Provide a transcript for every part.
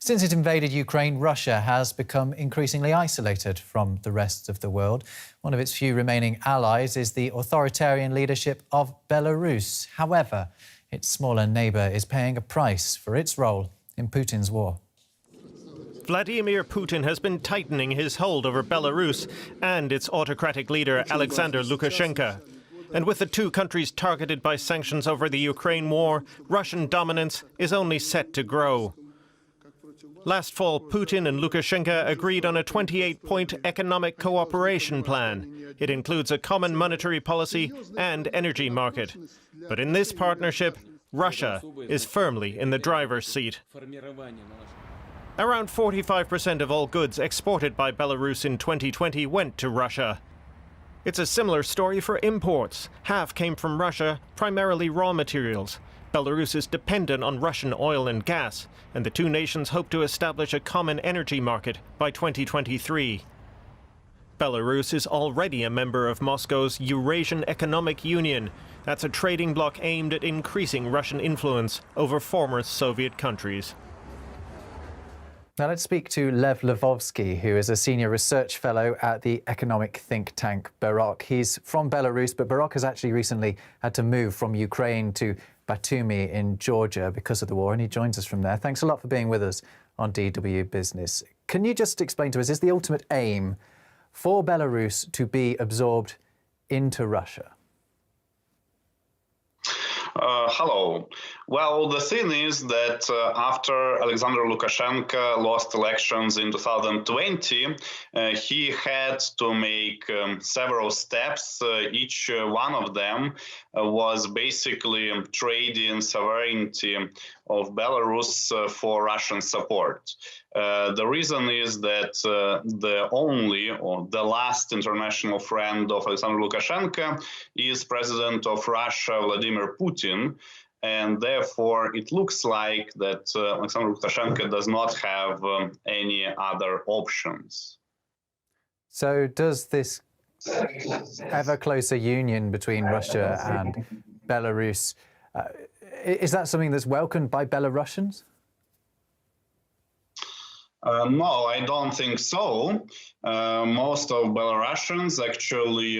Since it invaded Ukraine, Russia has become increasingly isolated from the rest of the world. One of its few remaining allies is the authoritarian leadership of Belarus. However, its smaller neighbour is paying a price for its role in Putin's war. Vladimir Putin has been tightening his hold over Belarus and its autocratic leader Alexander Lukashenko. And with the two countries targeted by sanctions over the Ukraine war, Russian dominance is only set to grow. Last fall, Putin and Lukashenko agreed on a 28-point economic cooperation plan. It includes a common monetary policy and energy market. But in this partnership, Russia is firmly in the driver's seat. Around 45% of all goods exported by Belarus in 2020 went to Russia. It's a similar story for imports. Half came from Russia, primarily raw materials. Belarus is dependent on Russian oil and gas, and the two nations hope to establish a common energy market by 2023. Belarus is already a member of Moscow's Eurasian Economic Union. That's a trading bloc aimed at increasing Russian influence over former Soviet countries. Now let's speak to Lev Lvovsky, who is a senior research fellow at the economic think tank Barok. He's from Belarus, but Barok has actually recently had to move from Ukraine to Batumi in Georgia because of the war, and he joins us from there. Thanks a lot for being with us on DW Business. Can you just explain to us, is the ultimate aim for Belarus to be absorbed into Russia? Hello. Well, the thing is that after Alexander Lukashenko lost elections in 2020, he had to make several steps. Each one of them was basically trading sovereignty of Belarus for Russian support. The reason is that the last international friend of Alexander Lukashenko is President of Russia, Vladimir Putin, and therefore it looks like that Alexander Lukashenko does not have any other options. So does this ever closer union between Russia and Belarus, is that something that's welcomed by Belarusians? No, I don't think so. Most of Belarusians actually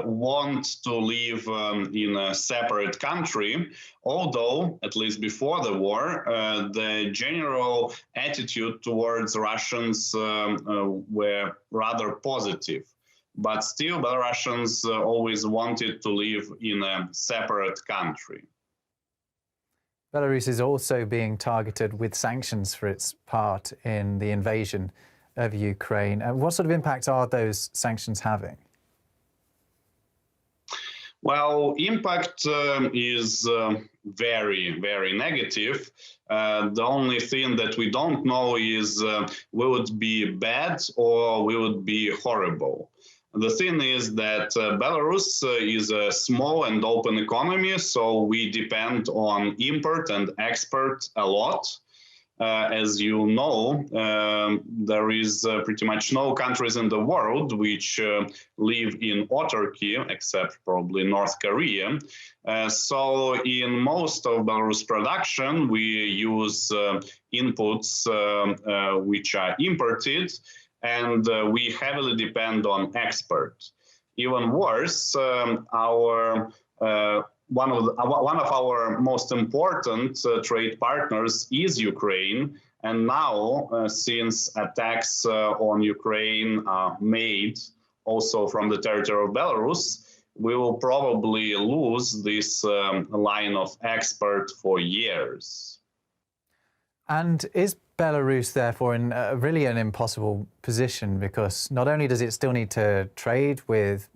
want to live in a separate country, although, at least before the war, the general attitude towards Russians were rather positive. But still, Belarusians always wanted to live in a separate country. Belarus is also being targeted with sanctions for its part in the invasion of Ukraine. What sort of impact are those sanctions having? Well, impact is very, very negative. The only thing that we don't know is will it be bad or will it be horrible? The thing is that Belarus is a small and open economy, so we depend on import and export a lot. As you know, there is pretty much no countries in the world which live in autarky, except probably North Korea. So in most of Belarus production, we use inputs which are imported, and we heavily depend on export. Even worse, one of our most important trade partners is Ukraine, and now since attacks on Ukraine are made also from the territory of Belarus, we will probably lose this line of export for years. And is Belarus therefore in really an impossible position, because not only does it still need to trade with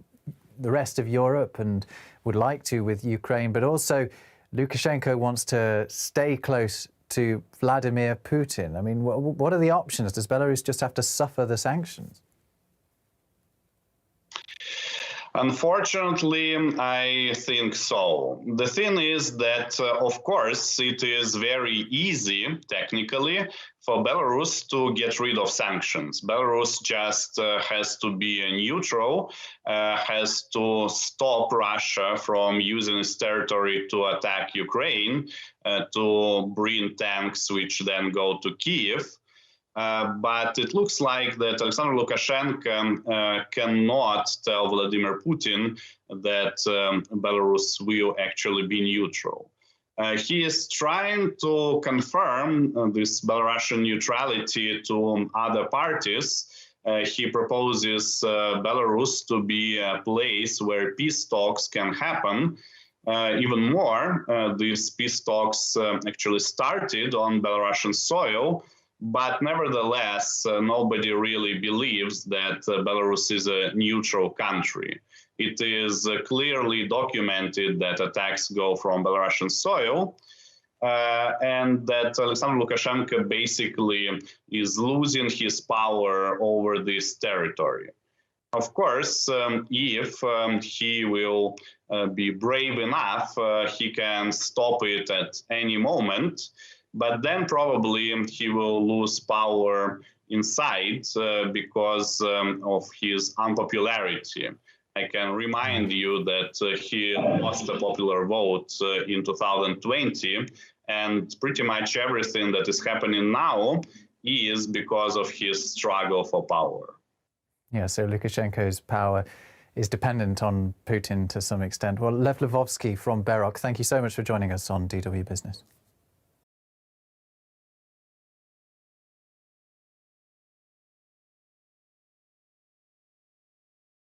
the rest of Europe and would like to with Ukraine, but also Lukashenko wants to stay close to Vladimir Putin. I mean, what are the options? Does Belarus just have to suffer the sanctions? Unfortunately, I think so. The thing is that, of course, it is very easy, technically, for Belarus to get rid of sanctions. Belarus just has to be neutral, has to stop Russia from using its territory to attack Ukraine, to bring tanks which then go to Kiev. But it looks like that Alexander Lukashenko cannot tell Vladimir Putin that Belarus will actually be neutral. He is trying to confirm this Belarusian neutrality to other parties. He proposes Belarus to be a place where peace talks can happen. Even more, these peace talks actually started on Belarusian soil, but nevertheless, nobody really believes that Belarus is a neutral country. It is clearly documented that attacks go from Belarusian soil, and that Alexander Lukashenko basically is losing his power over this territory. Of course, if he will be brave enough, he can stop it at any moment, but then probably he will lose power inside because of his unpopularity. I can remind you that he lost a popular vote in 2020, and pretty much everything that is happening now is because of his struggle for power. Yeah, so Lukashenko's power is dependent on Putin to some extent. Well, Lev Lvovsky from Berok, thank you so much for joining us on DW Business.